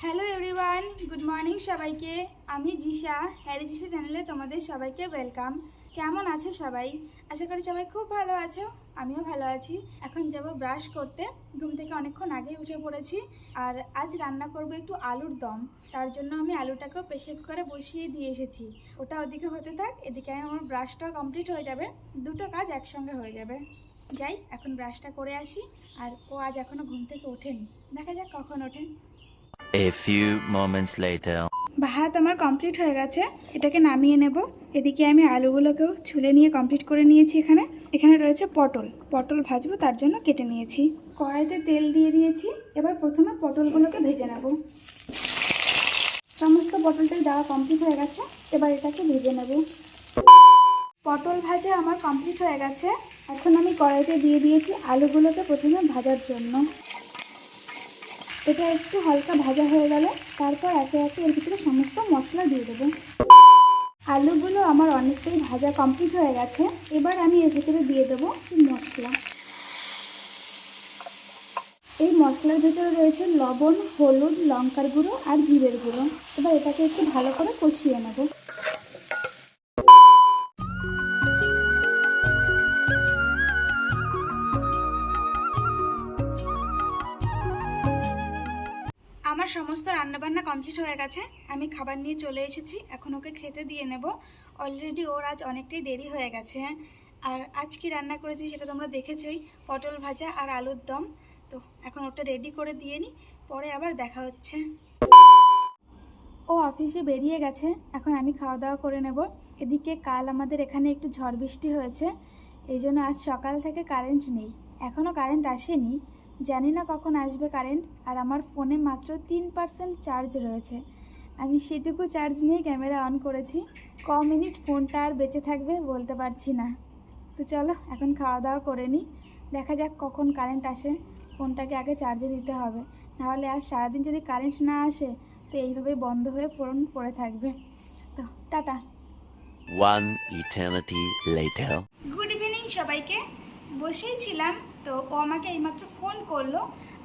Hello everyone, good morning সবাইকে। আমি জিশা, Harry জিশা চ্যানেলে তোমাদের সবাইকে ওয়েলকাম। কেমন আছো সবাই? আশা করি সবাই খুব ভালো আছো, আমিও ভালো আছি। এখন যাব ব্রাশ করতে, ঘুম থেকে অনেকক্ষণ আগেই উঠে পড়েছি। আর আজ রান্না করব একটু আলুর দম। তার জন্য আমি আলুটাকেও প্রেসার কুকারে বসিয়ে দিয়ে এসেছি। ওটা ওদিকে হতে থাক, এদিকে আমার ব্রাশটাও কমপ্লিট হয়ে যাবে, দুটো কাজ একসঙ্গে হয়ে যাবে। যাই এখন ব্রাশটা করে আসি। আর ও আজ এখনও ঘুম থেকে ওঠেনি, দেখা যাক কখন ওঠে। A few moments later. ভাত আমার কমপ্লিট হয়ে গেছে, এটাকে নামিয়ে নেব। এদিকে আমি আলুগুলোকেও ছুলে নিয়ে কমপ্লিট করে নিয়েছি। এখানে রয়েছে পটল ভাজবো, তার জন্য কেটে নিয়েছি। কড়াইতে তেল দিয়ে দিয়েছি। এবার প্রথমে পটলগুলোকে ভেজে নেব। সমস্ত পটলটাই দেওয়া কমপ্লিট হয়ে গেছে, এবার এটাকে ভেজে নেব। পটল ভাজা আমার কমপ্লিট হয়ে গেছে। এখন আমি কড়াইতে দিয়ে দিয়েছি আলুগুলোকে প্রথমে ভাজার জন্য। এটা একটু হালকা ভাজা হয়ে গেলে তারপর একে একে এর ভিতরে সমস্ত মশলা দিয়ে দেবো। আলুগুলো আমার অনেকটাই ভাজা কমপ্লিট হয়ে গেছে। এবার আমি এর ভিতরে দিয়ে দেবো মশলা। এই মশলার ভিতরে রয়েছে লবণ, হলুদ, লঙ্কার গুঁড়ো আর জিরের গুঁড়ো। এবার এটাকে একটু ভালো করে কষিয়ে নেব। আমার সমস্ত রান্নাবান্না কমপ্লিট হয়ে গেছে, আমি খাবার নিয়ে চলে এসেছি। এখন ওকে খেতে দিয়ে নেব। অলরেডি ওর আজ অনেকটাই দেরি হয়ে গেছে। আর আজ কি রান্না করেছি সেটা তোমরা দেখেছই, পটল ভাজা আর আলুর দম। তো এখন ওটা রেডি করে দিয়ে নিই, পরে আবার দেখা হচ্ছে। ও অফিসে বেরিয়ে গেছে, এখন আমি খাওয়া দাওয়া করে নেব। এদিকে কাল আমাদের এখানে একটু ঝড় বৃষ্টি হয়েছে, এই জন্য আজ সকাল থেকে কারেন্ট নেই। এখনও কারেন্ট আসেনি, জানি না কখন আসবে কারেন্ট। আর আমার ফোনে মাত্র 3% চার্জ রয়েছে। আমি সেটুকু চার্জ নিয়ে ক্যামেরা অন করেছি। ক মিনিট ফোনটা আর বেঁচে থাকবে বলতে পারছি না। তো চলো এখন খাওয়া দাওয়া করে নিই, দেখা যাক কখন কারেন্ট আসে। ফোনটাকে আগে চার্জে দিতে হবে, নাহলে আজ সারাদিন যদি কারেন্ট না আসে তো এইভাবেই বন্ধ হয়ে ফোন পড়ে থাকবে। তো tata. One eternity later. Good evening সবাইকে। বসেই ছিলাম, তো ও আমাকে এইমাত্র ফোন করলো।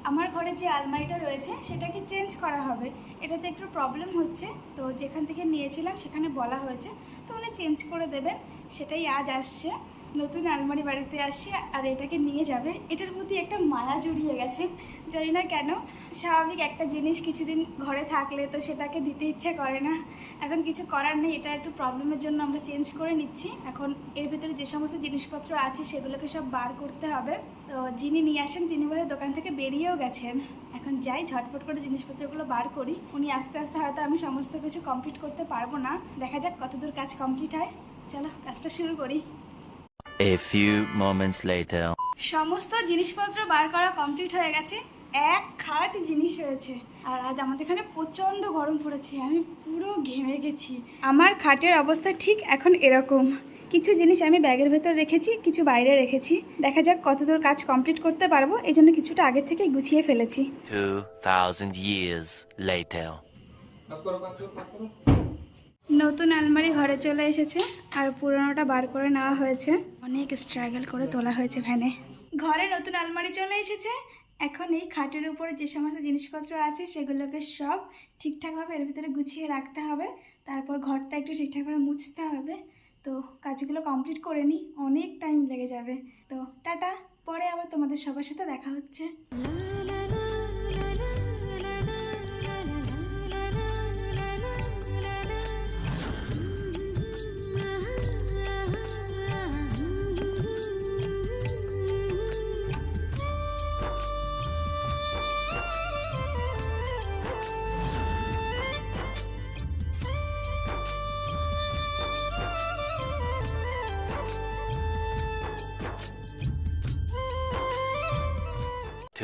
আমার ঘরে যে আলমারিটা রয়েছে সেটাকে চেঞ্জ করা হবে, এটাতে একটু প্রবলেম হচ্ছে। তো যেখান থেকে নিয়েছিলাম সেখানে বলা হয়েছে, তো উনি চেঞ্জ করে দেবেন। সেটাই আজ আসছে, নতুন আলমারি বাড়িতে আসছে আর এটাকে নিয়ে যাবে। এটার প্রতি একটা মায়া জড়িয়ে গেছে, জানি না কেন। স্বাভাবিক একটা জিনিস কিছুদিন ঘরে থাকলে তো সেটাকে দিতে ইচ্ছে করে না। এখন কিছু করার নেই, এটা একটু প্রবলেমের জন্য আমরা চেঞ্জ করে নিচ্ছি। এখন এর ভিতরে যে সমস্ত জিনিসপত্র আছে সেগুলোকে সব বার করতে হবে। তো যিনি নিয়ে আসেন তিনি বোধহয় দোকান থেকে বেরিয়েও গেছেন। এখন যাই ঝটপট করে জিনিসপত্রগুলো বার করি। উনি আস্তে আস্তে হয়তো আমি সমস্ত কিছু কমপ্লিট করতে পারবো না, দেখা যাক কতদূর কাজ কমপ্লিট হয়। চলো কাজটা শুরু করি। A few moments later. সমস্ত জিনিসপত্র বার করা কমপ্লিট হয়ে গেছে, এক খাট জিনিস হয়েছে। আর আজ আমাদের এখানে প্রচণ্ড গরম পড়েছে, আমি পুরো ঘেমে গেছি। আমার খাটের অবস্থা ঠিক এখন এরকম। কিছু জিনিস আমি ব্যাগের ভেতর রেখেছি, কিছু বাইরে রেখেছি। দেখা যাক কতদূর কাজ কমপ্লিট করতে পারবো, এই জন্য কিছুটা আগে থেকে গুছিয়ে ফেলেছি। 2000 years later. নতুন আলমারি ঘরে চলে এসেছে আর পুরোনোটা বার করে নেওয়া হয়েছে। অনেক স্ট্রাগল করে তোলা হয়েছে ভ্যানে। ঘরে নতুন আলমারি চলে এসেছে। এখন এই খাটের উপরে যে সমস্ত জিনিসপত্র আছে সেগুলোকে সব ঠিকঠাকভাবে এর ভিতরে গুছিয়ে রাখতে হবে। তারপর ঘরটা একটু ঠিকঠাকভাবে মুছতে হবে। তো কাজগুলো কমপ্লিট করে নিই, অনেক টাইম লেগে যাবে। তো টাটা, পরে আবার তোমাদের সবার সাথে দেখা হচ্ছে।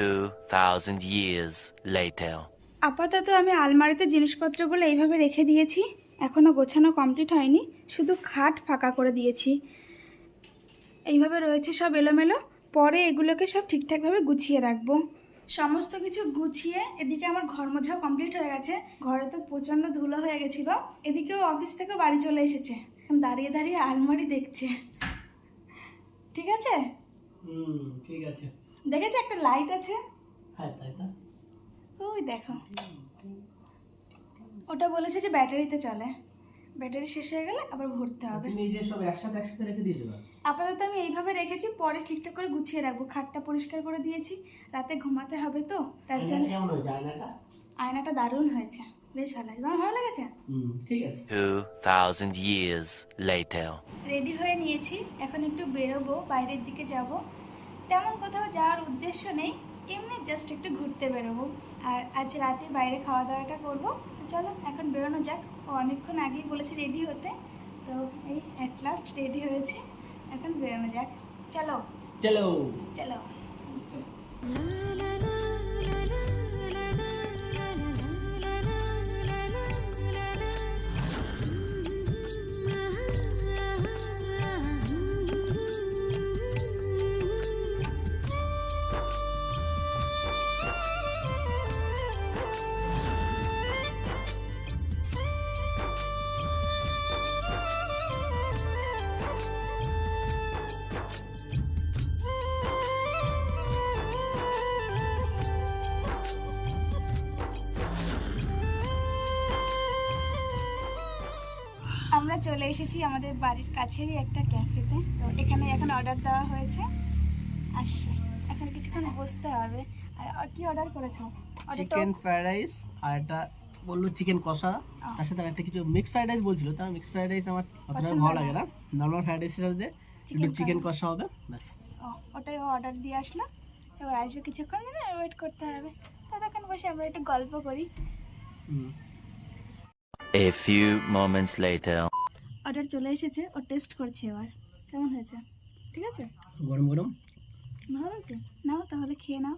Two thousand years later. আপাতত আমি আলমারিতে জিনিসপত্রগুলো এইভাবে রেখে দিয়েছি, এখনও গোছানো কমপ্লিট হয়নি, শুধু খাট ফাঁকা করে দিয়েছি। এইভাবে রয়েছে সব এলোমেলো, পরে এগুলোকে সব ঠিকঠাকভাবে গুছিয়ে রাখবো। সমস্ত কিছু গুছিয়ে এদিকে আমার ঘর মোছাও কমপ্লিট হয়ে গেছে। ঘরে তো প্রচণ্ড ধুলো হয়ে গেছিলো। এদিকেও অফিস থেকে বাড়ি চলে এসেছে, দাঁড়িয়ে দাঁড়িয়ে আলমারি দেখছে। ঠিক আছে, ঠিক আছে। দেখেছে একটা লাইট আছে, হ্যাঁ তাই তো। ওই দেখো। ওটা বলেছে যে ব্যাটারিতে চলে, ব্যাটারি শেষ হয়ে গেলে আবার ভরতে হবে। তুমি এই যে সব একসাথে রেখে দিয়ে দেবা। আপাতত আমি এইভাবে রেখেছি, পরে ঠিকঠাক করে গুছিয়ে রাখবো। খাটটা পরিষ্কার করে দিয়েছি, রাতে ঘুমাতে হবে তো তার জন্য। কেমন হয়েছে আয়নাটা? আয়নাটা দারুণ হয়েছে, বেশ ভালো লাগছে। তোমার ভালো লেগেছে? ঠিক আছে। 2000 years later. রেডি হয়ে নিয়েছি, এখন একটু বেরোবো, বাইরের দিকে যাব। তেমন কোথাও যাওয়ার উদ্দেশ্য নেই, এমনি জাস্ট একটু ঘুরতে বেরোবো। আর আজ রাতে বাইরে খাওয়া দাওয়াটা করবো। তো চলো এখন বেরোনো যাক। ও অনেকক্ষণ আগেই বলেছে রেডি হতে, তো এই অ্যাট লাস্ট রেডি হয়েছে, এখন বেরোনো যাক। চলো চলো। চলো। আমরা চলে এসেছি আমাদের বাড়ির কাছেরই একটা ক্যাফেতে। তো এখানে এখন অর্ডার দেওয়া হয়েছে, আসছে। এখন কিছুক্ষণ বসতে হবে। আর কি অর্ডার করেছো? চিকেন ফ্রাইড রাইস আর একটা বললো চিকেন কষা, তার সাথে একটা কিছু মিক্স ফ্রাইড রাইস বলছিল। তার মিক্স ফ্রাইড রাইস আমার অতটা পছন্দ ভালো না। লাগে না, নর্মাল ফ্রাইড রাইসের সাথে একটু চিকেন কষা হবে ব্যাস। ওটাই অর্ডার দিয়ে আসলো। এবার আসবে কিছুক্ষণ, মানে ওয়েট করতে হবে। ততক্ষণ বসে আমরা একটু গল্প করি। A few moments later. Order চলে এসেছে, ও টেস্ট করছে এবার কেমন হয়েছে। ঠিক আছে, গরম গরম ভালো হয়েছে। নাও তাহলে খেয়ে নাও।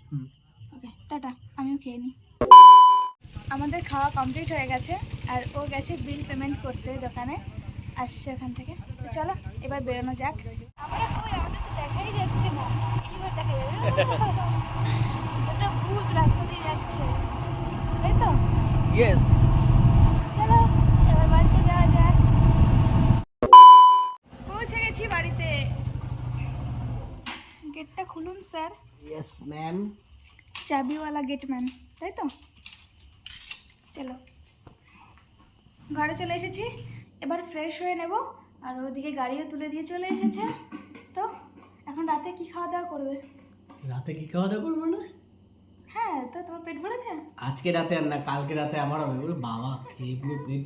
হুম। ওকে টাটা, আমিও খেয়ে নিই। আমাদের খাওয়া কমপ্লিট হয়ে গেছে, আর ও গেছে বিল পেমেন্ট করতে দোকানে, আসছে ওখান থেকে। তো চলো এবার বেরোনো যাক। আমরা কই, আমাদের তো দেখাই যাচ্ছে না। এইবার দেখা যাবে। দুটো ভূত রাস্তা দিয়ে যাচ্ছে, তাই তো? ইয়েস। চলো এবার বাড়িতে যাওয়া যাক। পৌঁছে গেছি বাড়িতে। গেটটা খুলুন স্যার। Yes ma'am. চাবিওয়ালা গেটম্যান, তাই তো? চলো ঘরে চলে এসেছি, এবার ফ্রেশ হয়ে নেব। আর ওদিকে গাড়িও তুলে দিয়ে চলে এসেছে। তো এখন রাতে কি খাওয়া দাওয়া করবে? রাতে কি খাওয়া দাওয়া করবো না? হ্যাঁ, তো তোমার পেট ভরেছে? আজকে রাতে আর না, কালকে রাতে আবার হবে। ওরে বাবা, খেয়ে পুরো পেট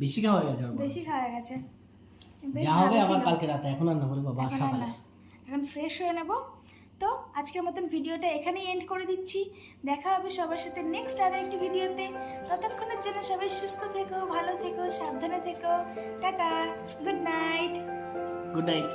বেশি খাওয়া গেছে আমার। বেশি খাওয়া গেছে, বেশ যা হবে ভালো আবার ছিল। কালকে রাতে, এখন আর না বলে বাবা এখন আর সকালে। না, এখন ফ্রেশ হয়ে নেব। তো আজকের মতন ভিডিওটা এখানেই এন্ড করে দিচ্ছি। দেখা হবে সবার সাথে নেক্সট আরো একটি ভিডিওতে। ততক্ষণের জন্য সবাই সুস্থ থেকো, ভালো থেকো, সাবধানে থেকো। Tata, good night. Good night.